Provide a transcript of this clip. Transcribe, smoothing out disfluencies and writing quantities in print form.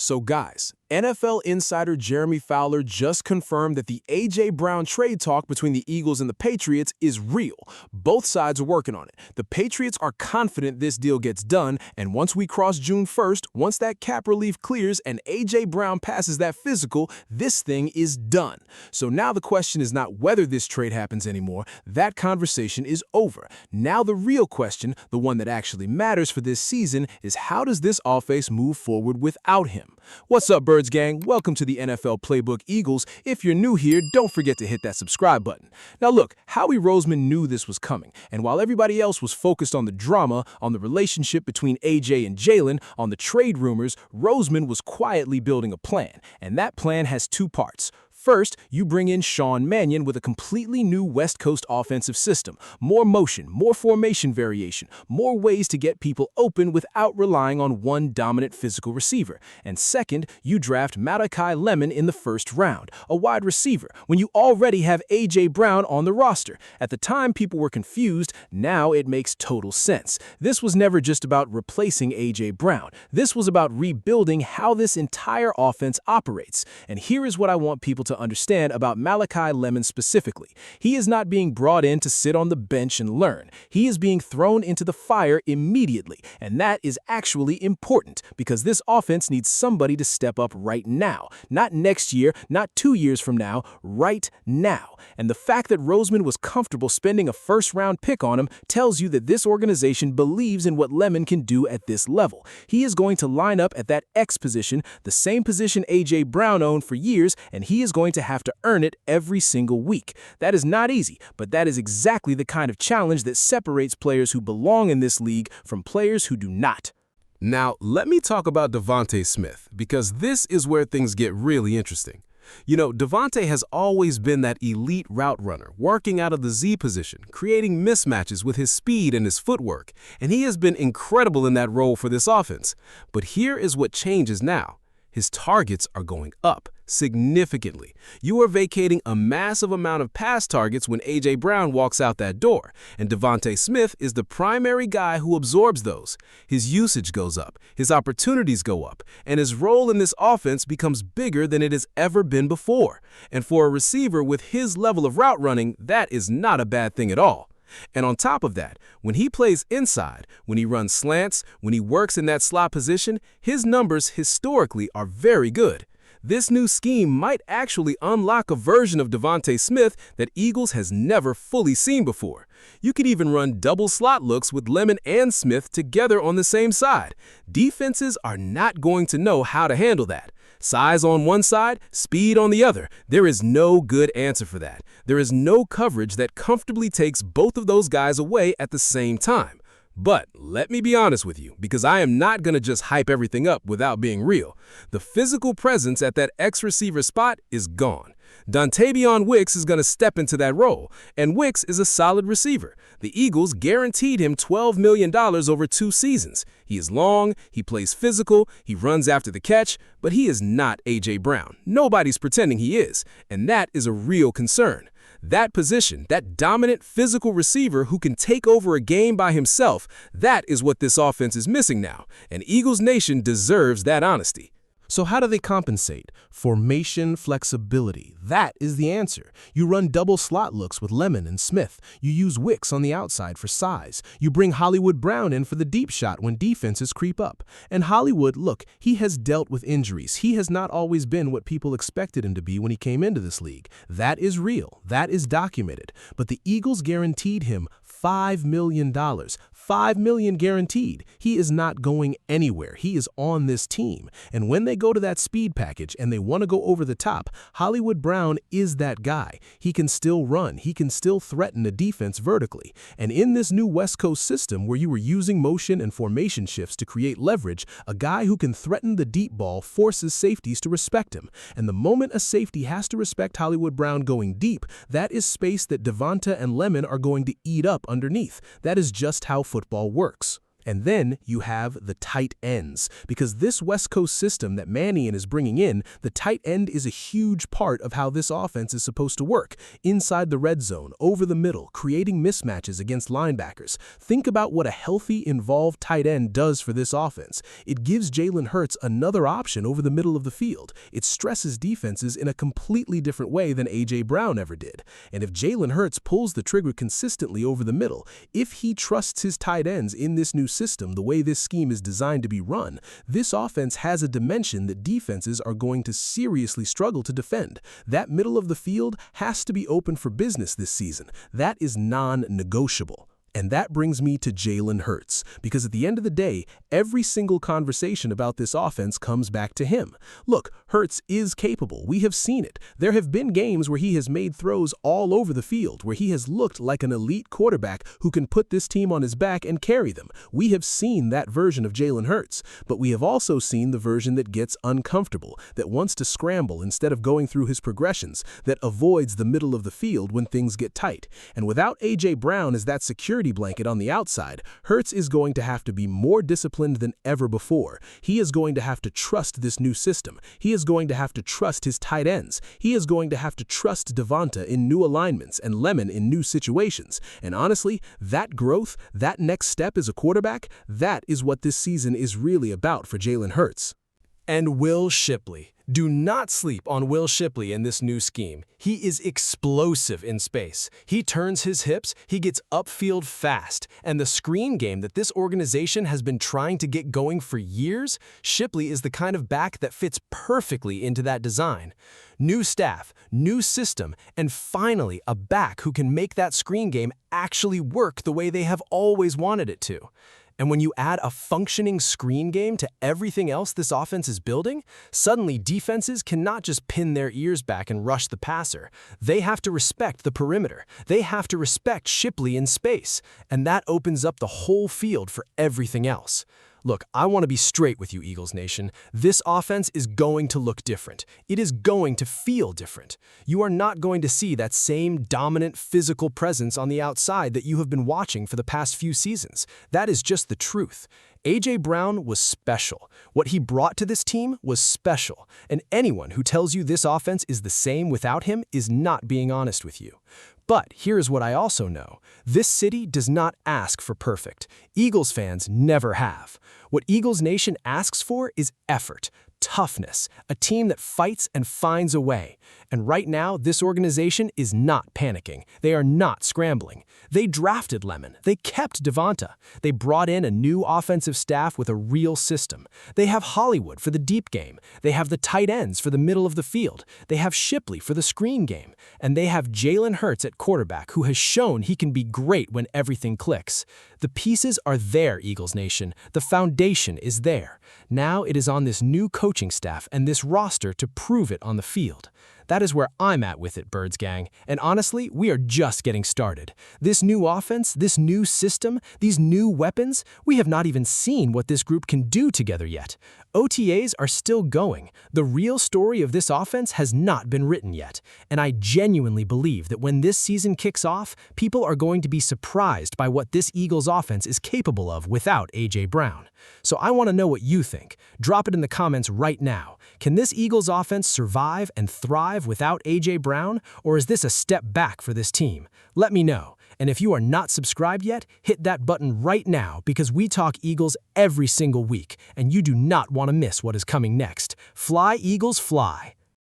So guys, NFL insider Jeremy Fowler just confirmed that the A.J. Brown trade talk between the Eagles and the Patriots is real. Both sides are working on it. The Patriots are confident this deal gets done, and once we cross June 1st, once that cap relief clears and A.J. Brown passes that physical, this thing is done. So now the question is not whether this trade happens anymore. That conversation is over. Now the real question, the one that actually matters for this season, is how does this offense move forward without him? What's up, Birds Gang? Welcome to the NFL Playbook Eagles. If you're new here, don't forget to hit that subscribe button. Now look, Howie Roseman knew this was coming, and while everybody else was focused on the drama, on the relationship between AJ and Jalen, on the trade rumors, Roseman was quietly building a plan, and that plan has two parts. First, you bring in Mannion with a completely new West Coast offensive system. More motion, more formation variation, more ways to get people open without relying on one dominant physical receiver. And second, you draft Makai Lemon in the first round, a wide receiver, when you already have A.J. Brown on the roster. At the time, people were confused. Now it makes total sense. This was never just about replacing A.J. Brown. This was about rebuilding how this entire offense operates. And here is what I want people to understand about Makai Lemon specifically. He is not being brought in to sit on the bench and learn. He is being thrown into the fire immediately, and that is actually important because this offense needs somebody to step up right now. Not next year, not 2 years from now, right now. And the fact that Roseman was comfortable spending a first-round pick on him tells you that this organization believes in what Lemon can do at this level. He is going to line up at that X position, the same position A.J. Brown owned for years, and he is going to have to earn it every single week. That is not easy, but that is exactly the kind of challenge that separates players who belong in this league from players who do not. Now, let me talk about DeVonta Smith, because this is where things get really interesting. You know, DeVonta has always been that elite route runner, working out of the Z position, creating mismatches with his speed and his footwork, and he has been incredible in that role for this offense. But here is what changes now. His targets are going up significantly. You are vacating a massive amount of pass targets when A.J. Brown walks out that door, and DeVonta Smith is the primary guy who absorbs those. His usage goes up, his opportunities go up, and his role in this offense becomes bigger than it has ever been before. And for a receiver with his level of route running, that is not a bad thing at all. And on top of that, when he plays inside, when he runs slants, when he works in that slot position, his numbers historically are very good. This new scheme might actually unlock a version of DeVonta Smith that Eagles has never fully seen before. You could even run double slot looks with Lemon and Smith together on the same side. Defenses are not going to know how to handle that. Size on one side, speed on the other. There is no good answer for that. There is no coverage that comfortably takes both of those guys away at the same time. But let me be honest with you, because I am not going to just hype everything up without being real. The physical presence at that X receiver spot is gone. Dontayvion Wicks is going to step into that role, and Wicks is a solid receiver. The Eagles guaranteed him $12 million over 2 seasons. He is long, he plays physical, he runs after the catch, but he is not A.J. Brown. Nobody's pretending he is, and that is a real concern. That position, that dominant physical receiver who can take over a game by himself, that is what this offense is missing now, and Eagles Nation deserves that honesty. So how do they compensate? Formation flexibility. That is the answer. You run double slot looks with Lemon and Smith. You use Wicks on the outside for size. You bring Hollywood Brown in for the deep shot when defenses creep up. And Hollywood, look, he has dealt with injuries. He has not always been what people expected him to be when he came into this league. That is real. That is documented. But the Eagles guaranteed him $5 million. $5 million guaranteed. He is not going anywhere. He is on this team. And when they go to that speed package and they want to go over the top, Hollywood Brown is that guy. He can still run. He can still threaten a defense vertically. And in this new West Coast system where you were using motion and formation shifts to create leverage, a guy who can threaten the deep ball forces safeties to respect him. And the moment a safety has to respect Hollywood Brown going deep, that is space that DeVonta and Lemon are going to eat up underneath. That is just how football works. And then you have the tight ends, because this West Coast system that Mannion is bringing in, the tight end is a huge part of how this offense is supposed to work. Inside the red zone, over the middle, creating mismatches against linebackers. Think about what a healthy, involved tight end does for this offense. It gives Jalen Hurts another option over the middle of the field. It stresses defenses in a completely different way than A.J. Brown ever did. And if Jalen Hurts pulls the trigger consistently over the middle, if he trusts his tight ends in this new system, the way this scheme is designed to be run, this offense has a dimension that defenses are going to seriously struggle to defend. That middle of the field has to be open for business this season. That is non-negotiable. And that brings me to Jalen Hurts, because at the end of the day, every single conversation about this offense comes back to him. Look, Hurts is capable. We have seen it. There have been games where he has made throws all over the field, where he has looked like an elite quarterback who can put this team on his back and carry them. We have seen that version of Jalen Hurts, but we have also seen the version that gets uncomfortable, that wants to scramble instead of going through his progressions, that avoids the middle of the field when things get tight. And without A.J. Brown as that security blanket on the outside, Hurts is going to have to be more disciplined than ever before. He is going to have to trust this new system. He is going to have to trust his tight ends. He is going to have to trust DeVonta in new alignments and Lemon in new situations. And honestly, that growth, that next step as a quarterback, that is what this season is really about for Jalen Hurts. And Will Shipley. Do not sleep on Will Shipley in this new scheme. He is explosive in space. He turns his hips, he gets upfield fast, and the screen game that this organization has been trying to get going for years, Shipley is the kind of back that fits perfectly into that design. New staff, new system, and finally a back who can make that screen game actually work the way they have always wanted it to. And when you add a functioning screen game to everything else this offense is building, suddenly defenses cannot just pin their ears back and rush the passer. They have to respect the perimeter. They have to respect Shipley in space. And that opens up the whole field for everything else. Look, I want to be straight with you, Eagles Nation. This offense is going to look different. It is going to feel different. You are not going to see that same dominant physical presence on the outside that you have been watching for the past few seasons. That is just the truth. A.J. Brown was special. What he brought to this team was special. And anyone who tells you this offense is the same without him is not being honest with you. But here's what I also know. This city does not ask for perfect. Eagles fans never have. What Eagles Nation asks for is effort, toughness, a team that fights and finds a way. And right now, this organization is not panicking. They are not scrambling. They drafted Lemon. They kept DeVonta. They brought in a new offensive staff with a real system. They have Hollywood for the deep game. They have the tight ends for the middle of the field. They have Shipley for the screen game. And they have Jalen Hurts at quarterback, who has shown he can be great when everything clicks. The pieces are there, Eagles Nation. The foundation is there. Now it is on this new coaching staff and this roster to prove it on the field. That is where I'm at with it, Birds Gang. And honestly, we are just getting started. This new offense, this new system, these new weapons, we have not even seen what this group can do together yet. OTAs are still going. The real story of this offense has not been written yet. And I genuinely believe that when this season kicks off, people are going to be surprised by what this Eagles offense is capable of without A.J. Brown. So I want to know what you think. Drop it in the comments right now. Can this Eagles offense survive and thrive without A.J. Brown, or is this a step back for this team? Let me know. And if you are not subscribed yet, hit that button right now, because we talk Eagles every single week, and you do not want to miss what is coming next. Fly, Eagles, fly!